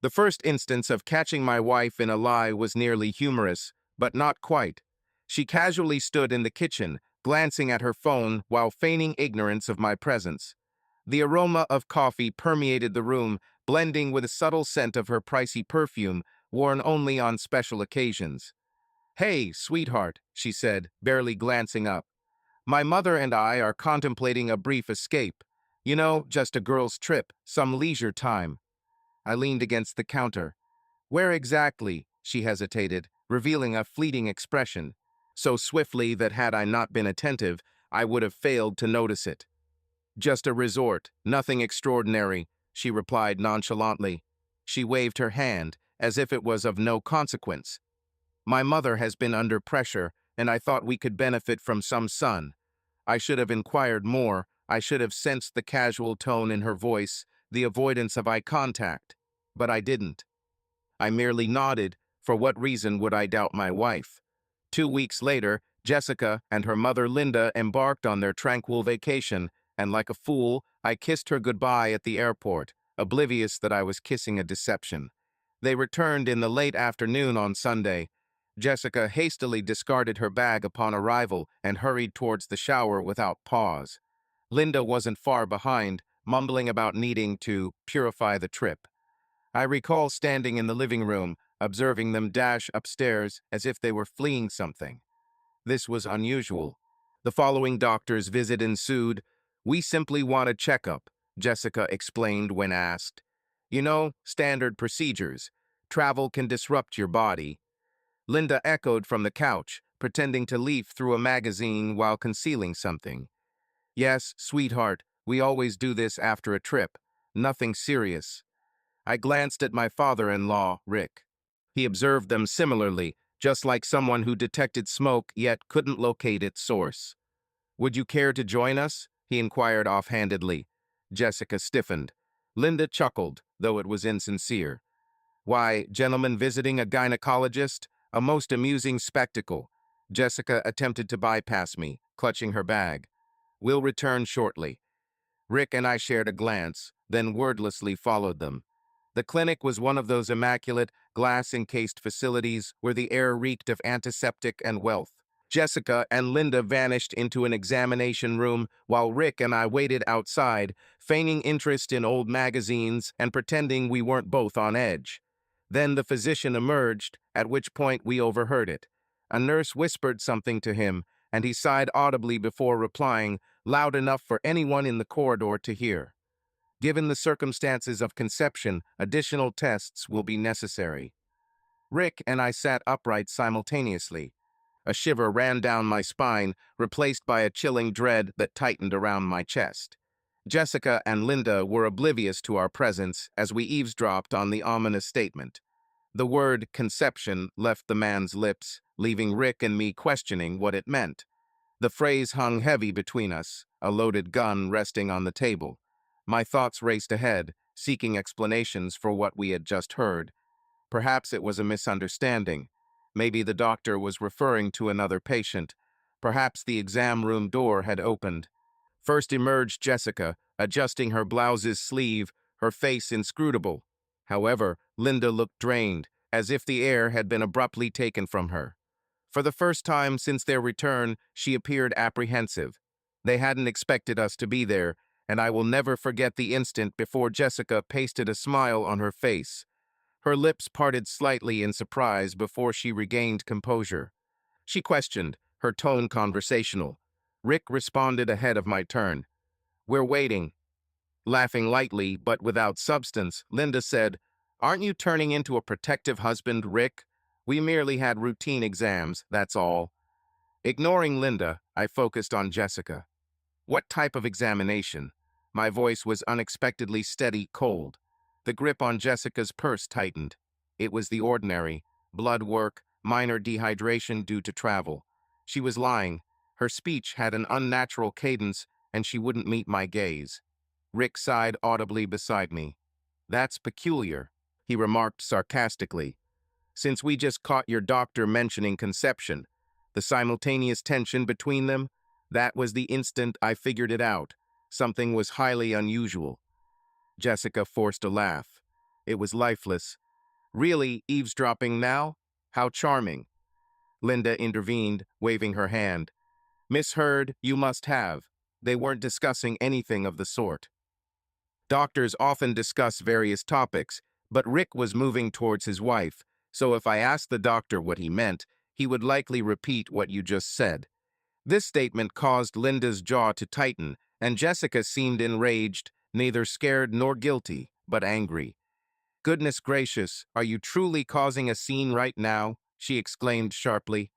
The first instance of catching my wife in a lie was nearly humorous, but not quite. She casually stood in the kitchen, glancing at her phone while feigning ignorance of my presence. The aroma of coffee permeated the room, blending with a subtle scent of her pricey perfume, worn only on special occasions. "Hey, sweetheart," she said, barely glancing up. "My mother and I are contemplating a brief escape. You know, just a girl's trip, some leisure time." I leaned against the counter. "Where exactly?" she hesitated, revealing a fleeting expression, so swiftly that had I not been attentive, I would have failed to notice it. "Just a resort, nothing extraordinary," she replied nonchalantly. She waved her hand, as if it was of no consequence. "My mother has been under pressure, and I thought we could benefit from some sun." I should have inquired more. I should have sensed the casual tone in her voice, the avoidance of eye contact. But I didn't. I merely nodded. For what reason would I doubt my wife? 2 weeks later, Jessica and her mother Linda embarked on their tranquil vacation, and like a fool, I kissed her goodbye at the airport, oblivious that I was kissing a deception. They returned in the late afternoon on Sunday. Jessica hastily discarded her bag upon arrival and hurried towards the shower without pause. Linda wasn't far behind, mumbling about needing to purify the trip. I recall standing in the living room, observing them dash upstairs as if they were fleeing something. This was unusual. The following doctor's visit ensued. "We simply want a checkup," Jessica explained when asked. "You know, standard procedures. Travel can disrupt your body." Linda echoed from the couch, pretending to leaf through a magazine while concealing something. "Yes, sweetheart, we always do this after a trip. Nothing serious." I glanced at my father-in-law, Rick. He observed them similarly, just like someone who detected smoke yet couldn't locate its source. "Would you care to join us?" he inquired offhandedly. Jessica stiffened. Linda chuckled, though it was insincere. "Why, gentlemen visiting a gynecologist? A most amusing spectacle." Jessica attempted to bypass me, clutching her bag. "We'll return shortly." Rick and I shared a glance, then wordlessly followed them. The clinic was one of those immaculate, glass-encased facilities where the air reeked of antiseptic and wealth. Jessica and Linda vanished into an examination room while Rick and I waited outside, feigning interest in old magazines and pretending we weren't both on edge. Then the physician emerged, at which point we overheard it. A nurse whispered something to him, and he sighed audibly before replying, loud enough for anyone in the corridor to hear. "Given the circumstances of conception, additional tests will be necessary." Rick and I sat upright simultaneously. A shiver ran down my spine, replaced by a chilling dread that tightened around my chest. Jessica and Linda were oblivious to our presence as we eavesdropped on the ominous statement. The word conception left the man's lips, leaving Rick and me questioning what it meant. The phrase hung heavy between us, a loaded gun resting on the table. My thoughts raced ahead, seeking explanations for what we had just heard. Perhaps it was a misunderstanding. Maybe the doctor was referring to another patient. Perhaps the exam room door had opened. First emerged Jessica, adjusting her blouse's sleeve, her face inscrutable. However, Linda looked drained, as if the air had been abruptly taken from her. For the first time since their return, she appeared apprehensive. They hadn't expected us to be there, and I will never forget the instant before Jessica pasted a smile on her face. Her lips parted slightly in surprise before she regained composure. She questioned, her tone conversational. Rick responded ahead of my turn. "We're waiting." Laughing lightly, but without substance, Linda said, "Aren't you turning into a protective husband, Rick? We merely had routine exams, that's all." Ignoring Linda, I focused on Jessica. "What type of examination?" My voice was unexpectedly steady, cold. The grip on Jessica's purse tightened. It was the ordinary. Blood work, minor dehydration due to travel. She was lying. Her speech had an unnatural cadence, and she wouldn't meet my gaze. Rick sighed audibly beside me. "That's peculiar," he remarked sarcastically. "Since we just caught your doctor mentioning conception." The simultaneous tension between them, that was the instant I figured it out. Something was highly unusual. Jessica forced a laugh. It was lifeless. Really, eavesdropping now? How charming. Linda intervened, waving her hand. Misheard, you must have. They weren't discussing anything of the sort. Doctors often discuss various topics, but Rick was moving towards his wife, so if I asked the doctor what he meant, he would likely repeat what you just said. This statement caused Linda's jaw to tighten, and Jessica seemed enraged, neither scared nor guilty, but angry. Goodness gracious, are you truly causing a scene right now? She exclaimed sharply.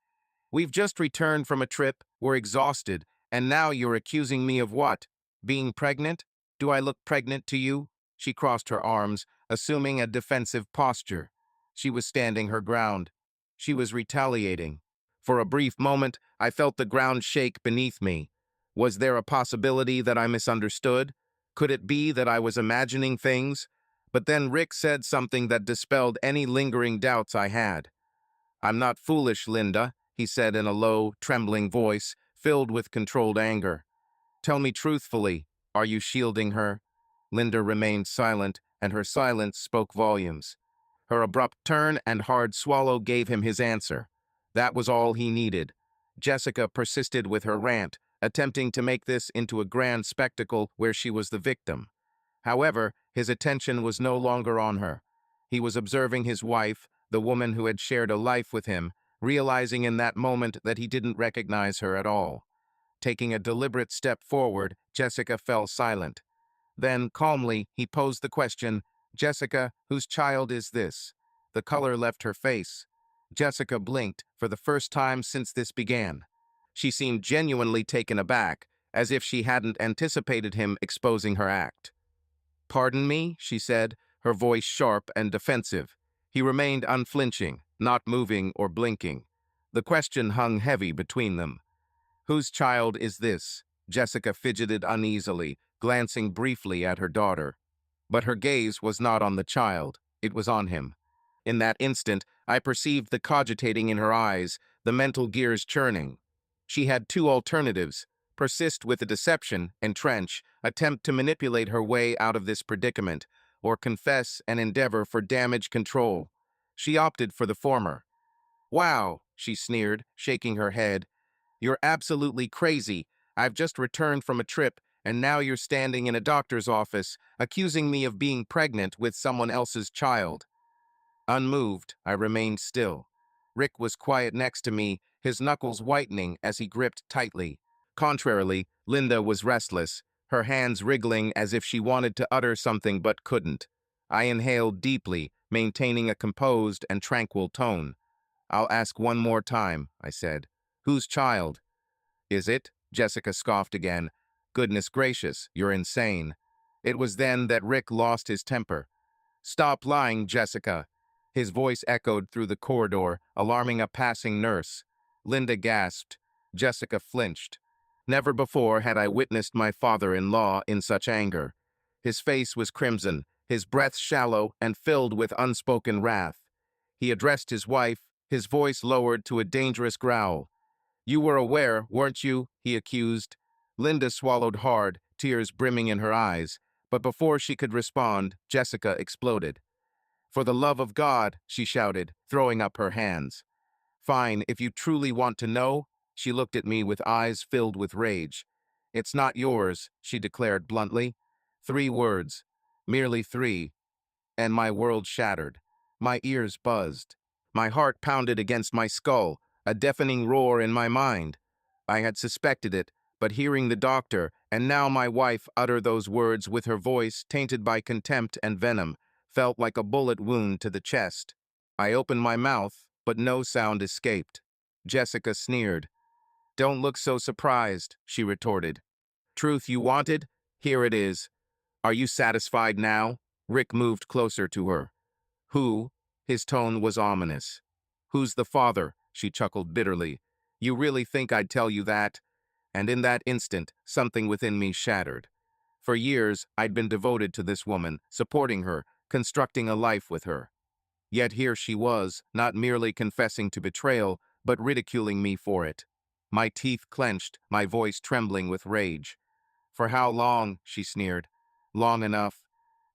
We've just returned from a trip, we're exhausted, and now you're accusing me of what? Being pregnant? Do I look pregnant to you? She crossed her arms, assuming a defensive posture. She was standing her ground. She was retaliating. For a brief moment, I felt the ground shake beneath me. Was there a possibility that I misunderstood? Could it be that I was imagining things? But then Rick said something that dispelled any lingering doubts I had. I'm not foolish, Linda, he said in a low, trembling voice, filled with controlled anger. Tell me truthfully, are you shielding her? Linda remained silent, and her silence spoke volumes. Her abrupt turn and hard swallow gave him his answer. That was all he needed. Jessica persisted with her rant, attempting to make this into a grand spectacle where she was the victim. However, his attention was no longer on her. He was observing his wife, the woman who had shared a life with him, realizing in that moment that he didn't recognize her at all. Taking a deliberate step forward, Jessica fell silent. Then, calmly, he posed the question, Jessica, whose child is this? The color left her face. Jessica blinked for the first time since this began. She seemed genuinely taken aback, as if she hadn't anticipated him exposing her act. Pardon me, she said, her voice sharp and defensive. He remained unflinching, not moving or blinking. The question hung heavy between them. Whose child is this? Jessica fidgeted uneasily, glancing briefly at her daughter. But her gaze was not on the child, it was on him. In that instant, I perceived the cogitating in her eyes, the mental gears churning. She had two alternatives: persist with the deception, entrench, attempt to manipulate her way out of this predicament, or confess and endeavor for damage control. She opted for the former. Wow, she sneered, shaking her head. You're absolutely crazy. I've just returned from a trip, and now you're standing in a doctor's office, accusing me of being pregnant with someone else's child. Unmoved, I remained still. Rick was quiet next to me, his knuckles whitening as he gripped tightly. Contrarily, Linda was restless, her hands wriggling as if she wanted to utter something but couldn't. I inhaled deeply, maintaining a composed and tranquil tone. I'll ask one more time, I said. Whose child? Is it? Jessica scoffed again. Goodness gracious, you're insane. It was then that Rick lost his temper. Stop lying, Jessica. His voice echoed through the corridor, alarming a passing nurse. Linda gasped. Jessica flinched. Never before had I witnessed my father-in-law in such anger. His face was crimson, his breath shallow and filled with unspoken wrath. He addressed his wife, his voice lowered to a dangerous growl. You were aware, weren't you? He accused. Linda swallowed hard, tears brimming in her eyes, but before she could respond, Jessica exploded. For the love of God, she shouted, throwing up her hands. Fine, if you truly want to know. She looked at me with eyes filled with rage. It's not yours, she declared bluntly. 3 words. Merely 3. And my world shattered. My ears buzzed. My heart pounded against my skull, a deafening roar in my mind. I had suspected it, but hearing the doctor, and now my wife utter those words with her voice tainted by contempt and venom, felt like a bullet wound to the chest. I opened my mouth, but no sound escaped. Jessica sneered. Don't look so surprised, she retorted. Truth you wanted? Here it is. Are you satisfied now? Rick moved closer to her. Who? His tone was ominous. Who's the father? She chuckled bitterly. You really think I'd tell you that? And in that instant, something within me shattered. For years, I'd been devoted to this woman, supporting her, constructing a life with her. Yet here she was, not merely confessing to betrayal, but ridiculing me for it. My teeth clenched, my voice trembling with rage. For how long? She sneered. Long enough.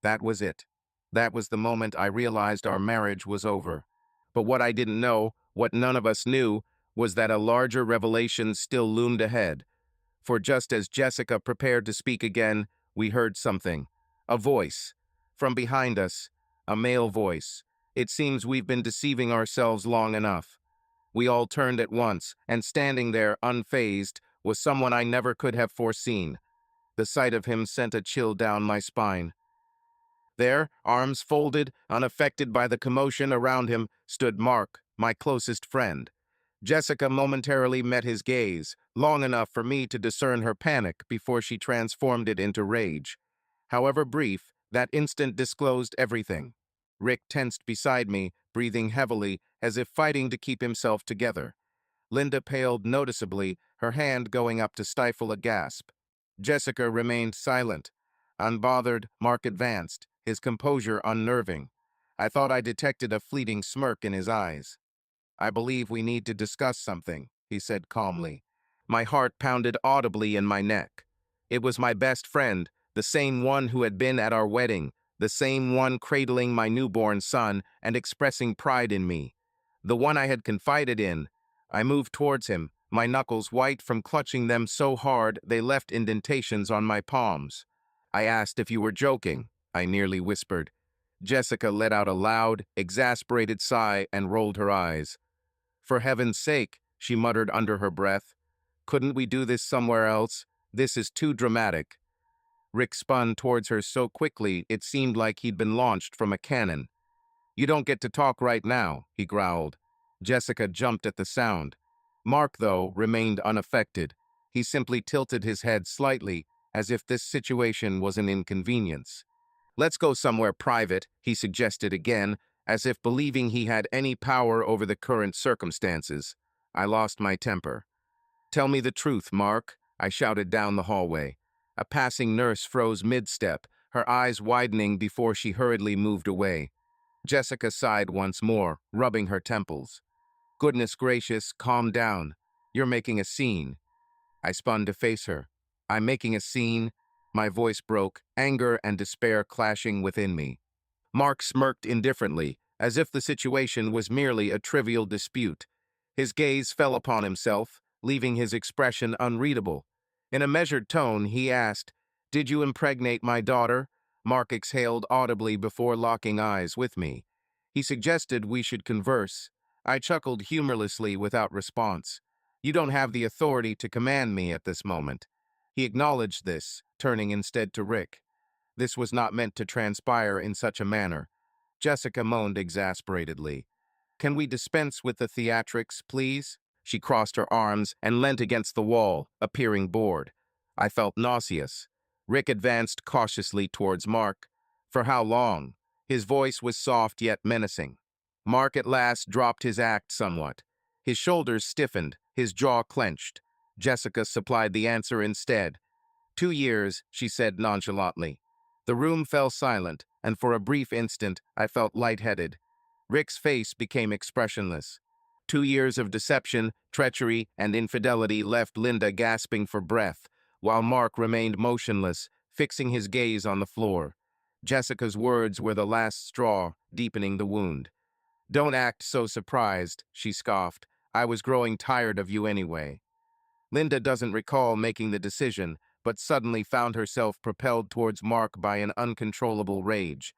That was it. That was the moment I realized our marriage was over. But what I didn't know, what none of us knew, was that a larger revelation still loomed ahead. For just as Jessica prepared to speak again, we heard something. A voice. From behind us. A male voice. It seems we've been deceiving ourselves long enough. We all turned at once, and standing there, unfazed, was someone I never could have foreseen. The sight of him sent a chill down my spine. There, arms folded, unaffected by the commotion around him, stood Mark, my closest friend. Jessica momentarily met his gaze, long enough for me to discern her panic before she transformed it into rage. However brief, that instant disclosed everything. Rick tensed beside me, breathing heavily, as if fighting to keep himself together. Linda paled noticeably, her hand going up to stifle a gasp. Jessica remained silent. Unbothered, Mark advanced, his composure unnerving. I thought I detected a fleeting smirk in his eyes. "I believe we need to discuss something," he said calmly. My heart pounded audibly in my neck. It was my best friend, the same one who had been at our wedding, the same one cradling my newborn son and expressing pride in me. The one I had confided in. I moved towards him, my knuckles white from clutching them so hard they left indentations on my palms. "I asked if you were joking," I nearly whispered. Jessica let out a loud, exasperated sigh and rolled her eyes. "For heaven's sake," she muttered under her breath. "Couldn't we do this somewhere else? This is too dramatic." Rick spun towards her so quickly it seemed like he'd been launched from a cannon. "You don't get to talk right now," he growled. Jessica jumped at the sound. Mark, though, remained unaffected. He simply tilted his head slightly, as if this situation was an inconvenience. "Let's go somewhere private," he suggested again, as if believing he had any power over the current circumstances. I lost my temper. "Tell me the truth, Mark," I shouted down the hallway. A passing nurse froze mid-step, her eyes widening before she hurriedly moved away. Jessica sighed once more, rubbing her temples. "Goodness gracious, calm down. You're making a scene." I spun to face her. "I'm making a scene?" My voice broke, anger and despair clashing within me. Mark smirked indifferently, as if the situation was merely a trivial dispute. His gaze fell upon himself, leaving his expression unreadable. In a measured tone, he asked, "Did you impregnate my daughter?" Mark exhaled audibly before locking eyes with me. He suggested we should converse. I chuckled humorlessly without response. "You don't have the authority to command me at this moment." He acknowledged this, turning instead to Rick. This was not meant to transpire in such a manner. Jessica moaned exasperatedly. "Can we dispense with the theatrics, please?" She crossed her arms and leant against the wall, appearing bored. I felt nauseous. Rick advanced cautiously towards Mark. "For how long?" His voice was soft yet menacing. Mark at last dropped his act somewhat. His shoulders stiffened, his jaw clenched. Jessica supplied the answer instead. "2 years," she said nonchalantly. The room fell silent, and for a brief instant I felt lightheaded. Rick's face became expressionless. 2 years of deception, treachery, and infidelity left Linda gasping for breath, while Mark remained motionless, fixing his gaze on the floor. Jessica's words were the last straw, deepening the wound. "Don't act so surprised," she scoffed. "I was growing tired of you anyway." Linda doesn't recall making the decision, but suddenly found herself propelled towards Mark by an uncontrollable rage.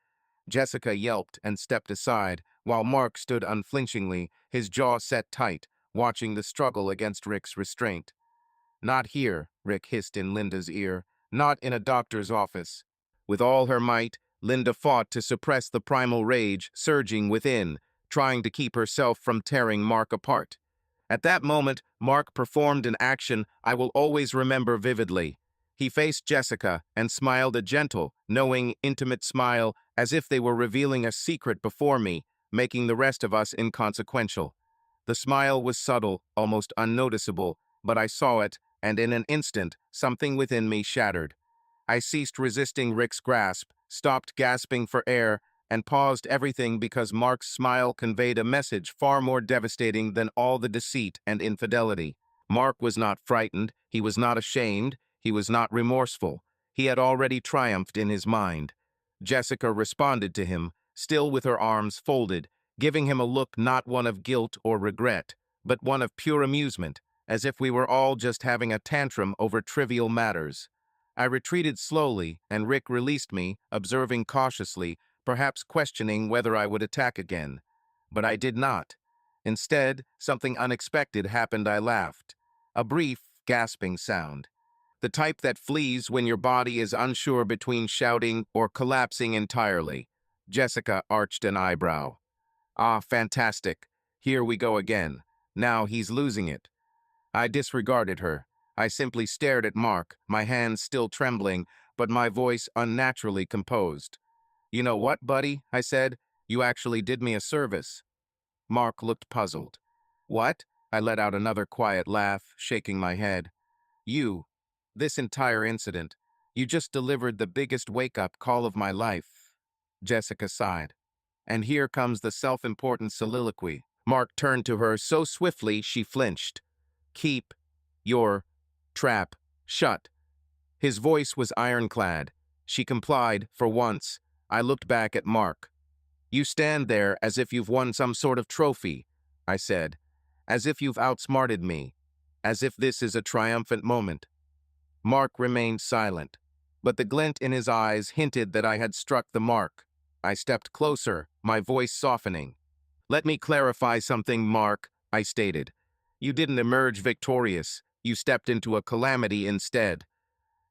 Jessica yelped and stepped aside, while Mark stood unflinchingly, his jaw set tight, watching the struggle against Rick's restraint. "Not here," Rick hissed in Linda's ear. "Not in a doctor's office." With all her might, Linda fought to suppress the primal rage surging within, trying to keep herself from tearing Mark apart. At that moment, Mark performed an action I will always remember vividly. He faced Jessica and smiled a gentle, knowing, intimate smile, as if they were revealing a secret before me, making the rest of us inconsequential. The smile was subtle, almost unnoticeable, but I saw it, and in an instant, something within me shattered. I ceased resisting Rick's grasp, stopped gasping for air, and paused everything because Mark's smile conveyed a message far more devastating than all the deceit and infidelity. Mark was not frightened, he was not ashamed, he was not remorseful. He had already triumphed in his mind. Jessica responded to him, still with her arms folded, giving him a look not one of guilt or regret, but one of pure amusement, as if we were all just having a tantrum over trivial matters. I retreated slowly, and Rick released me, observing cautiously, perhaps questioning whether I would attack again. But I did not. Instead, something unexpected happened. I laughed. A brief, gasping sound. The type that flees when your body is unsure between shouting or collapsing entirely. Jessica arched an eyebrow. Ah, fantastic. Here we go again. Now he's losing it. I disregarded her. I simply stared at Mark, my hands still trembling, but my voice unnaturally composed. You know what, buddy? I said. You actually did me a service. Mark looked puzzled. What? I let out another quiet laugh, shaking my head. You. This entire incident. You just delivered the biggest wake-up call of my life. Jessica sighed. And here comes the self-important soliloquy. Mark turned to her so swiftly she flinched. Keep your trap shut. His voice was ironclad. She complied, for once. I looked back at Mark. You stand there as if you've won some sort of trophy, I said. As if you've outsmarted me. As if this is a triumphant moment. Mark remained silent, but the glint in his eyes hinted that I had struck the mark. I stepped closer, my voice softening. Let me clarify something, Mark, I stated. You didn't emerge victorious. You stepped into a calamity instead.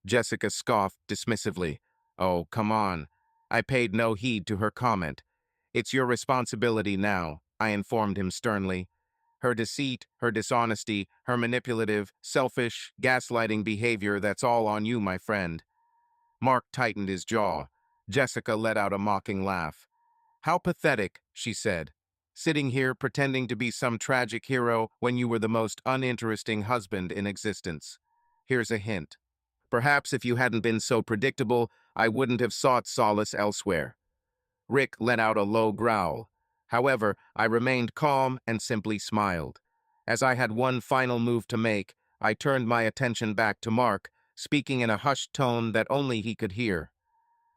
Jessica scoffed dismissively. Oh, come on. I paid no heed to her comment. It's your responsibility now, I informed him sternly. Her deceit, her dishonesty, her manipulative, selfish, gaslighting behavior, that's all on you, my friend. Mark tightened his jaw. Jessica let out a mocking laugh. How pathetic, she said. Sitting here pretending to be some tragic hero when you were the most uninteresting husband in existence. Here's a hint. Perhaps if you hadn't been so predictable, I wouldn't have sought solace elsewhere. Rick let out a low growl. However, I remained calm and simply smiled. As I had one final move to make, I turned my attention back to Mark, speaking in a hushed tone that only he could hear.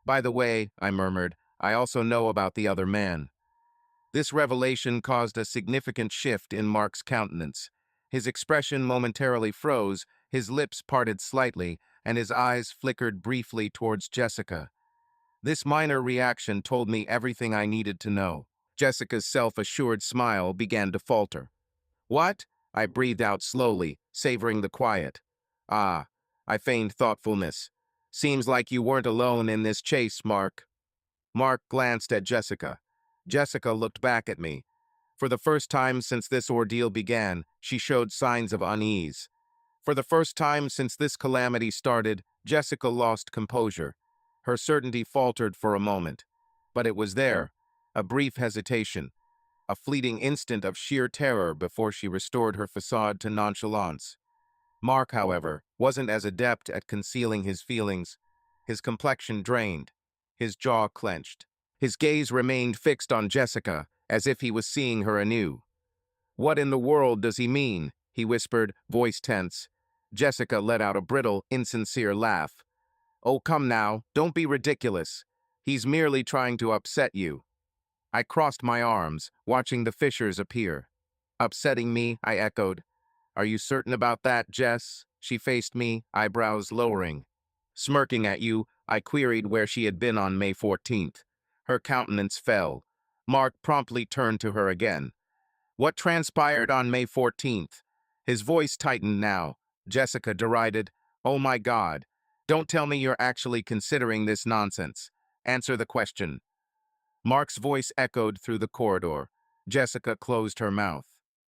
By the way, I murmured, I also know about the other man. This revelation caused a significant shift in Mark's countenance. His expression momentarily froze, his lips parted slightly, and his eyes flickered briefly towards Jessica. This minor reaction told me everything I needed to know. Jessica's self-assured smile began to falter. What? I breathed out slowly, savoring the quiet. Ah, I feigned thoughtfulness. Seems like you weren't alone in this chase, Mark. Mark glanced at Jessica. Jessica looked back at me. For the first time since this ordeal began, she showed signs of unease. For the first time since this calamity started, Jessica lost composure. Her certainty faltered for a moment. But it was there, a brief hesitation, a fleeting instant of sheer terror before she restored her facade to nonchalance. Mark, however, wasn't as adept at concealing his feelings. His complexion drained, his jaw clenched. His gaze remained fixed on Jessica, as if he was seeing her anew. What in the world does he mean? He whispered, voice tense. Jessica let out a brittle, insincere laugh. Oh, come now, don't be ridiculous. He's merely trying to upset you. I crossed my arms, watching the fissures appear. Upsetting me, I echoed. Are you certain about that, Jess? She faced me, eyebrows lowering. Smirking at you, I queried where she had been on May 14th. Her countenance fell. Mark promptly turned to her again. What transpired on May 14th? His voice tightened now. Jessica derided. Oh my God. Don't tell me you're actually considering this nonsense. Answer the question. Mark's voice echoed through the corridor. Jessica closed her mouth.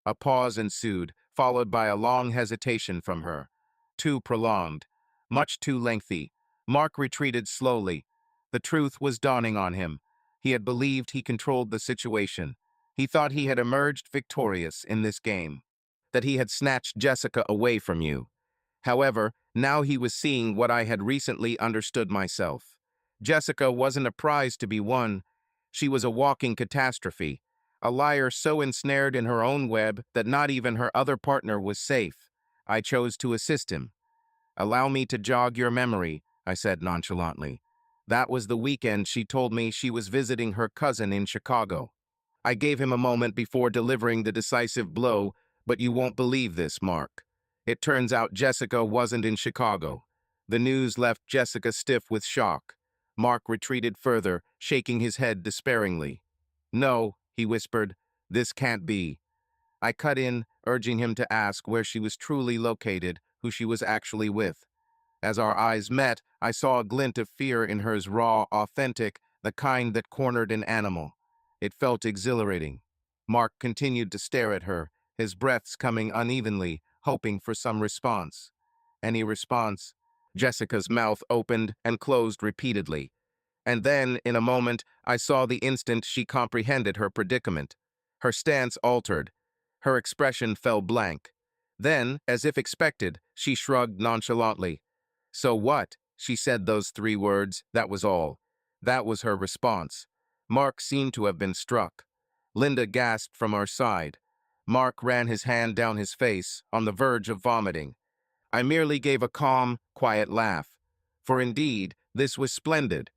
A pause ensued, followed by a long hesitation from her. Too prolonged. Much too lengthy. Mark retreated slowly. The truth was dawning on him. He had believed he controlled the situation. He thought he had emerged victorious in this game. That he had snatched Jessica away from you. However, now he was seeing what I had recently understood myself. Jessica wasn't a prize to be won. She was a walking catastrophe, a liar so ensnared in her own web that not even her other partner was safe. I chose to assist him. Allow me to jog your memory, I said nonchalantly. That was the weekend she told me she was visiting her cousin in Chicago. I gave him a moment before delivering the decisive blow, but you won't believe this, Mark. It turns out Jessica wasn't in Chicago. The news left Jessica stiff with shock. Mark retreated further, shaking his head despairingly. No, he whispered, this can't be. I cut in, urging him to ask where she was truly located, who she was actually with. As our eyes met, I saw a glint of fear in hers, raw, authentic, the kind that cornered an animal. It felt exhilarating. Mark continued to stare at her, his breaths coming unevenly, hoping for some response. Any response? Jessica's mouth opened and closed repeatedly. And then, in a moment, I saw the instant she comprehended her predicament. Her stance altered. Her expression fell blank. Then, as if expected, she shrugged nonchalantly. So what? She said those 3 words, that was all. That was her response. Mark seemed to have been struck. Linda gasped from our side. Mark ran his hand down his face, on the verge of vomiting. I merely gave a calm, quiet laugh. For indeed, this was splendid.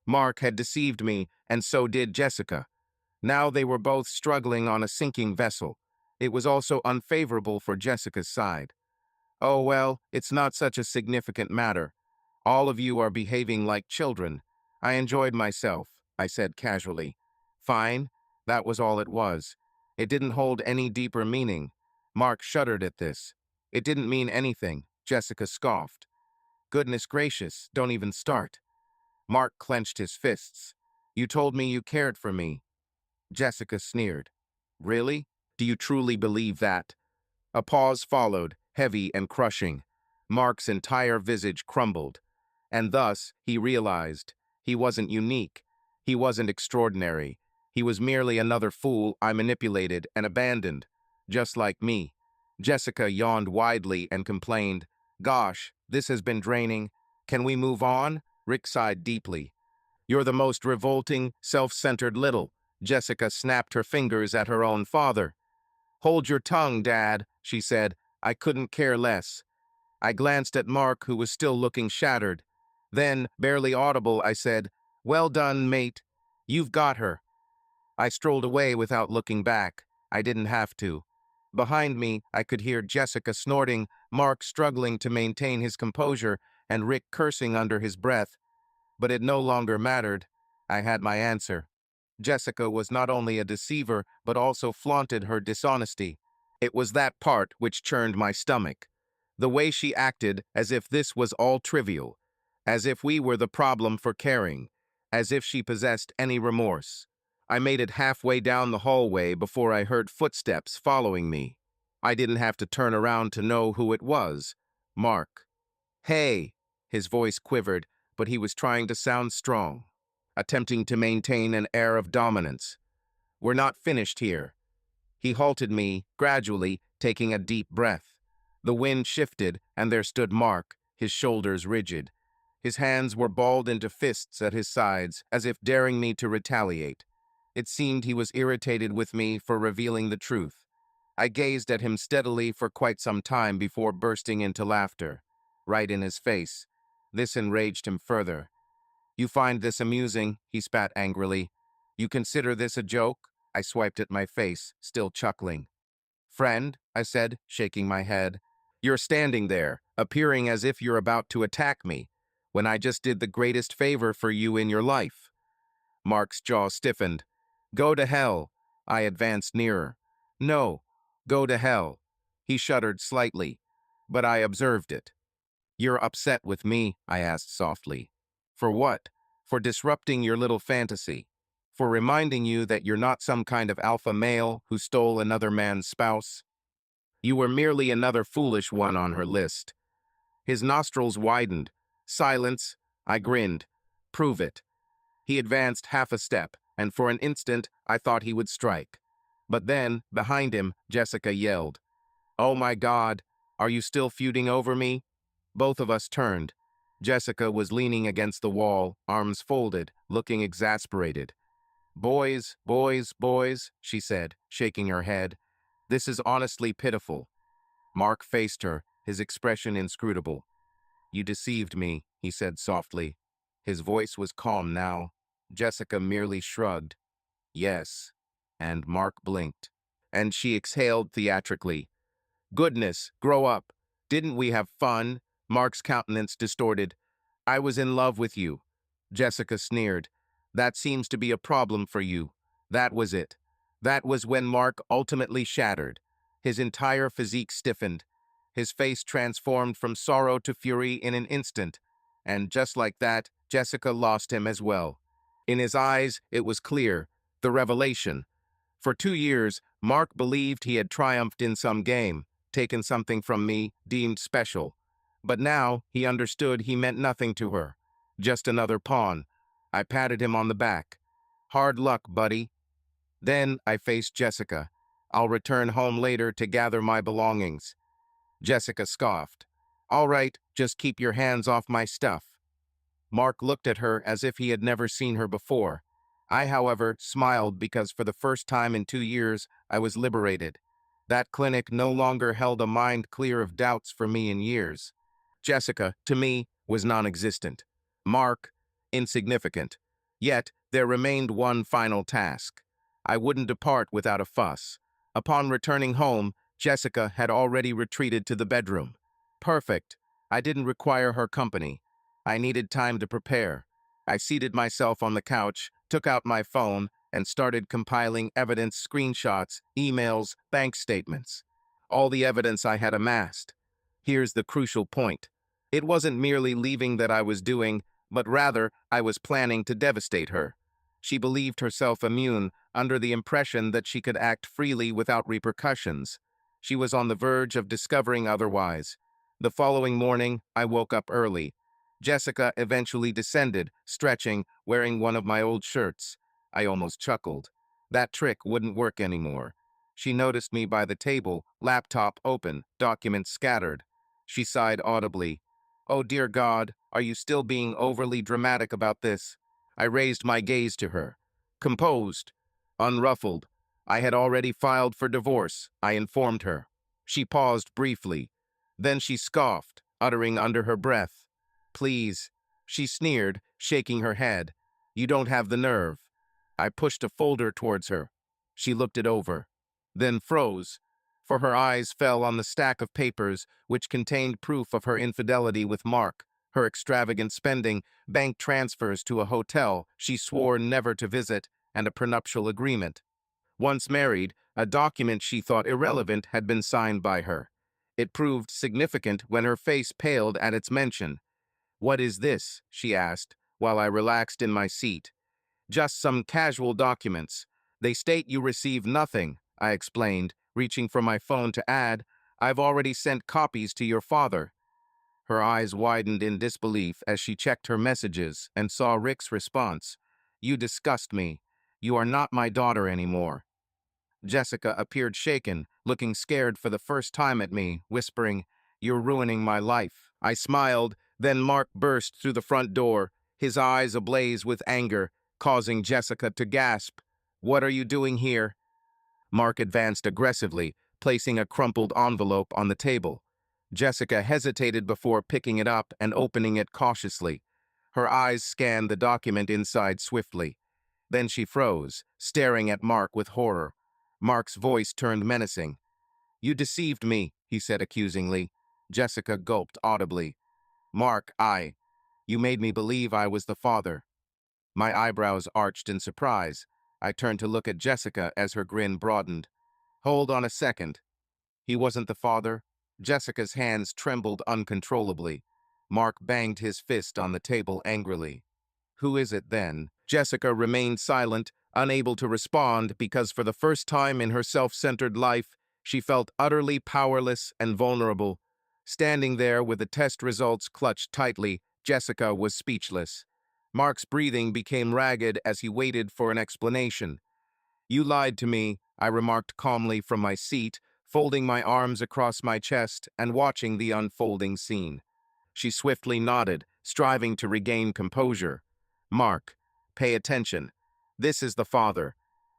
Mark had deceived me, and so did Jessica. Now they were both struggling on a sinking vessel. It was also unfavorable for Jessica's side. Oh well, it's not such a significant matter. All of you are behaving like children. I enjoyed myself, I said casually. Fine, that was all it was. It didn't hold any deeper meaning. Mark shuddered at this. It didn't mean anything, Jessica scoffed. Goodness gracious, don't even start. Mark clenched his fists. You told me you cared for me. Jessica sneered. Really? Do you truly believe that? A pause followed, heavy and crushing. Mark's entire visage crumbled. And thus, he realized, he wasn't unique. He wasn't extraordinary. He was merely another fool I manipulated and abandoned. Just like me. Jessica yawned widely and complained, Gosh, this has been draining. Can we move on? Rick sighed deeply. You're the most revolting, self-centered little. Jessica snapped her fingers at her own father. Hold your tongue, Dad, she said. I couldn't care less. I glanced at Mark, who was still looking shattered. Then, barely audible, I said, Well done, mate. You've got her. I strolled away without looking back. I didn't have to. Behind me, I could hear Jessica snorting, Mark struggling to maintain his composure, and Rick cursing under his breath. But it no longer mattered. I had my answer. Jessica was not only a deceiver, but also flaunted her dishonesty. It was that part which churned my stomach. The way she acted as if this was all trivial, as if we were the problem for caring, as if she possessed any remorse. I made it halfway down the hallway before I heard footsteps following me. I didn't have to turn around to know who it was. Mark. Hey! His voice quivered, but he was trying to sound strong, attempting to maintain an air of dominance. We're not finished here. He halted me, gradually, taking a deep breath. The wind shifted, and there stood Mark, his shoulders rigid. His hands were balled into fists at his sides, as if daring me to retaliate. It seemed he was irritated with me for revealing the truth. I gazed at him steadily for quite some time before bursting into laughter, right in his face. This enraged him further. You find this amusing, he spat angrily. You consider this a joke? I swiped at my face, still chuckling. Friend, I said, shaking my head. You're standing there, appearing as if you're about to attack me, when I just did the greatest favor for you in your life. Mark's jaw stiffened. Go to hell. I advanced nearer. No, go to hell. He shuddered slightly, but I observed it. You're upset with me, I asked softly. For what? For disrupting your little fantasy. For reminding you that you're not some kind of alpha male who stole another man's spouse. You were merely another foolish one on her list. His nostrils widened. Silence. I grinned. Prove it. He advanced half a step, and for an instant I thought he would strike. But then, behind him, Jessica yelled, Oh my God, are you still feuding over me? Both of us turned. Jessica was leaning against the wall, arms folded, looking exasperated. Boys, boys, boys, she said, shaking her head. This is honestly pitiful. Mark faced her, his expression inscrutable. You deceived me, he said softly. His voice was calm now. Jessica merely shrugged. Yes. And Mark blinked. And she exhaled theatrically. Goodness, grow up. Didn't we have fun? Mark's countenance distorted. I was in love with you. Jessica sneered. That seems to be a problem for you. That was it. That was when Mark ultimately shattered. His entire physique stiffened. His face transformed from sorrow to fury in an instant. And just like that, Jessica lost him as well. In his eyes, it was clear. The revelation. For 2 years, Mark believed he had triumphed in some game, taken something from me deemed special. But now he understood he meant nothing to her. Just another pawn. I patted him on the back. Hard luck, buddy. Then I faced Jessica. I'll return home later to gather my belongings. Jessica scoffed. All right, just keep your hands off my stuff. Mark looked at her as if he had never seen her before. I, however, smiled because for the first time in 2 years, I was liberated. That clinic no longer held a mind clear of doubts for me in years. Jessica, to me, was non-existent. Mark, insignificant. Yet, there remained one final task. I wouldn't depart without a fuss. Upon returning home, Jessica had already retreated to the bedroom. Perfect. I didn't require her company. I needed time to prepare. I seated myself on the couch, took out my phone, and started compiling evidence, screenshots, emails, bank statements. All the evidence I had amassed. Here's the crucial point. It wasn't merely leaving that I was doing, but rather I was planning to devastate her. She believed herself immune, under the impression that she could act freely without repercussions. She was on the verge of discovering otherwise. The following morning, I woke up early. Jessica eventually descended, stretching, wearing one of my old shirts. I almost chuckled. That trick wouldn't work anymore. She noticed me by the table, laptop open, documents scattered. She sighed audibly. Oh dear God, are you still being overly dramatic about this? I raised my gaze to her. Composed, unruffled. I had already filed for divorce, I informed her. She paused briefly. Then she scoffed, uttering under her breath. Please, she sneered, shaking her head. You don't have the nerve. I pushed a folder towards her. She looked it over, then froze, for her eyes fell on the stack of papers which contained proof of her infidelity with Mark, her extravagant spending, bank transfers to a hotel she swore never to visit, and a prenuptial agreement. Once married, a document she thought irrelevant had been signed by her. It proved significant when her face paled at its mention. What is this? She asked, while I relaxed in my seat. Just some casual documents. They state you receive nothing, I explained, reaching for my phone to add, I've already sent copies to your father. Her eyes widened in disbelief as she checked her messages and saw Rick's response. You disgust me. You are not my daughter anymore. Jessica appeared shaken, looking scared for the first time at me, whispering, You're ruining my life. I smiled, then Mark burst through the front door, his eyes ablaze with anger, causing Jessica to gasp. What are you doing here? Mark advanced aggressively, placing a crumpled envelope on the table. Jessica hesitated before picking it up and opening it cautiously. Her eyes scanned the document inside swiftly. Then she froze, staring at Mark with horror. Mark's voice turned menacing. You deceived me, he said accusingly. Jessica gulped audibly. Mark, you made me believe I was the father. My eyebrows arched in surprise. I turned to look at Jessica as her grin broadened. Hold on a second. He wasn't the father? Jessica's hands trembled uncontrollably. Mark banged his fist on the table angrily. Who is it then? Jessica remained silent, unable to respond because for the first time in her self-centered life, she felt utterly powerless and vulnerable. Standing there with the test results clutched tightly, Jessica was speechless. Mark's breathing became ragged as he waited for an explanation. You lied to me, I remarked calmly from my seat, folding my arms across my chest and watching the unfolding scene. She swiftly nodded, striving to regain composure. Mark, pay attention. This is the father.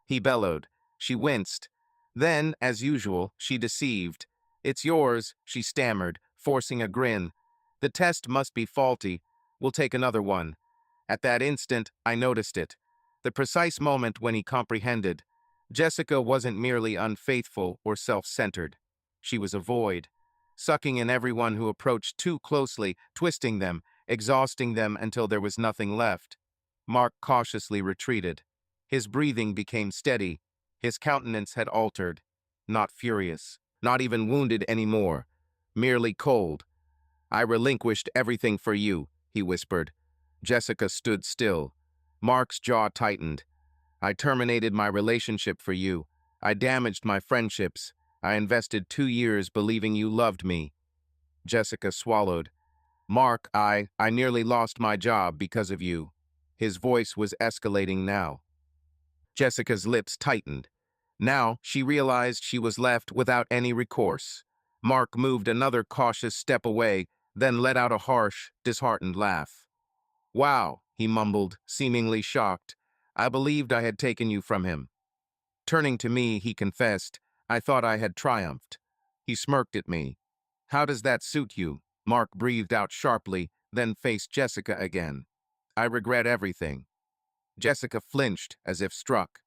He bellowed. She winced. Then, as usual, she deceived. It's yours, she stammered, forcing a grin. The test must be faulty. We'll take another one. At that instant, I noticed it. The precise moment when he comprehended. Jessica wasn't merely unfaithful or self-centered. She was a void, sucking in everyone who approached too closely, twisting them, exhausting them until there was nothing left. Mark cautiously retreated. His breathing became steady. His countenance had altered. Not furious, not even wounded anymore, merely cold. "I relinquished everything for you," he whispered. Jessica stood still. Mark's jaw tightened. "I terminated my relationship for you. I damaged my friendships. I invested 2 years believing you loved me." Jessica swallowed. "Mark, I nearly lost my job because of you." His voice was escalating now. Jessica's lips tightened. Now she realized she was left without any recourse. Mark moved another cautious step away, then let out a harsh, disheartened laugh. "Wow," he mumbled, seemingly shocked. "I believed I had taken you from him." Turning to me, he confessed, "I thought I had triumphed." He smirked at me. "How does that suit you?" Mark breathed out sharply, then faced Jessica again. "I regret everything." Jessica flinched as if struck.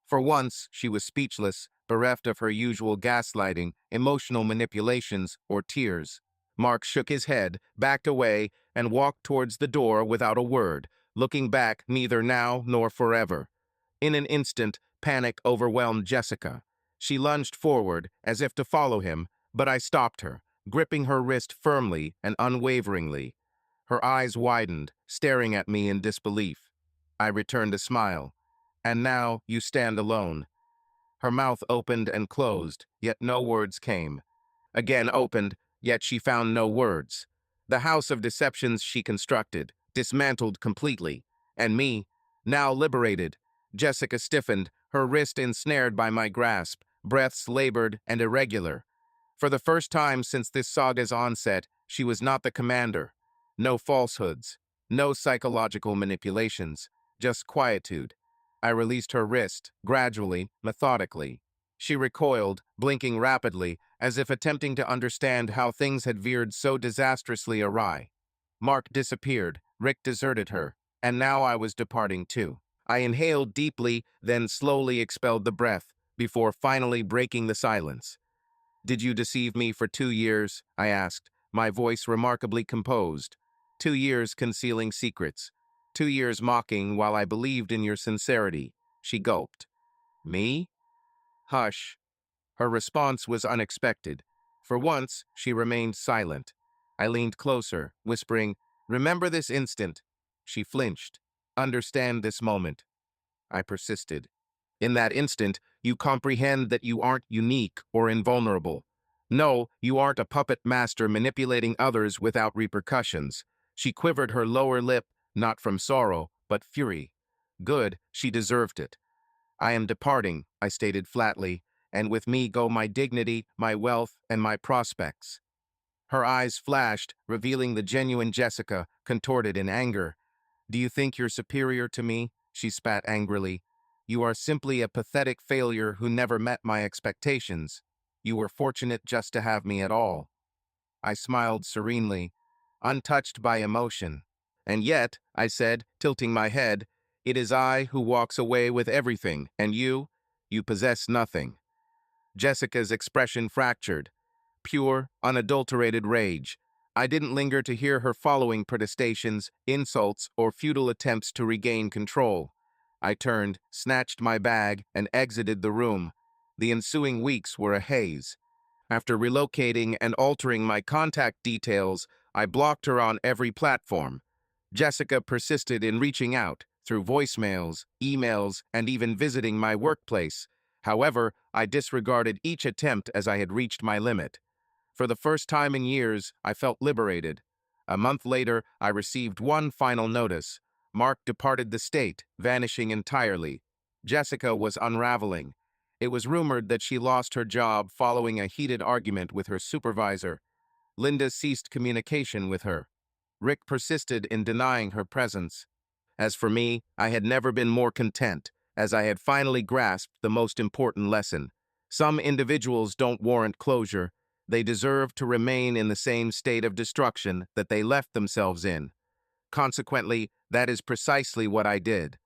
For once, she was speechless, bereft of her usual gaslighting, emotional manipulations, or tears. Mark shook his head, backed away, and walked towards the door without a word, looking back neither now nor forever. In an instant, panic overwhelmed Jessica. She lunged forward, as if to follow him, but I stopped her, gripping her wrist firmly and unwaveringly. Her eyes widened, staring at me in disbelief. I returned a smile. "And now you stand alone." Her mouth opened and closed, yet no words came. Again opened, yet she found no words. The house of deceptions she constructed, dismantled completely. And me, now liberated. Jessica stiffened, her wrist ensnared by my grasp, breaths labored and irregular. For the first time since this saga's onset, she was not the commander. No falsehoods, no psychological manipulations, just quietude. I released her wrist, gradually, methodically. She recoiled, blinking rapidly, as if attempting to understand how things had veered so disastrously awry. Mark disappeared, Rick deserted her, and now I was departing too. I inhaled deeply, then slowly expelled the breath, before finally breaking the silence. "Did you deceive me for 2 years?" I asked, my voice remarkably composed. 2 years concealing secrets. 2 years mocking while I believed in your sincerity." She gulped. "Me?" "Hush." Her response was unexpected. For once, she remained silent. I leaned closer, whispering, "Remember this instant." She flinched. "Understand this moment." I persisted. "In that instant, you comprehend that you aren't unique or invulnerable. No, you aren't a puppet master manipulating others without repercussions." She quivered her lower lip, not from sorrow, but fury. Good, she deserved it. "I am departing," I stated flatly, "and with me go my dignity, my wealth, and my prospects." Her eyes flashed, revealing the genuine Jessica, contorted in anger. "Do you think you're superior to me?" She spat angrily. "You are simply a pathetic failure who never met my expectations. You were fortunate just to have me at all." I smiled serenely, untouched by emotion. "And yet," I said, tilting my head, "it is I who walks away with everything, and you possess nothing." Jessica's expression fractured. Pure, unadulterated rage. I didn't linger to hear her following protestations, insults, or futile attempts to regain control. I turned, snatched my bag, and exited the room. The ensuing weeks were a haze. After relocating and altering my contact details, I blocked her on every platform. Jessica persisted in reaching out, through voicemails, emails, and even visiting my workplace. However, I disregarded each attempt as I had reached my limit. For the first time in years, I felt liberated. A month later, I received one final notice. Mark departed the state, vanishing entirely. Jessica was unraveling. It was rumored that she lost her job following a heated argument with her supervisor. Linda ceased communication with her. Rick persisted in denying her presence. As for me, I had never been more content, as I had finally grasped the most important lesson. Some individuals don't warrant closure. They deserve to remain in the same state of destruction that they left themselves in. Consequently, that is precisely what I did.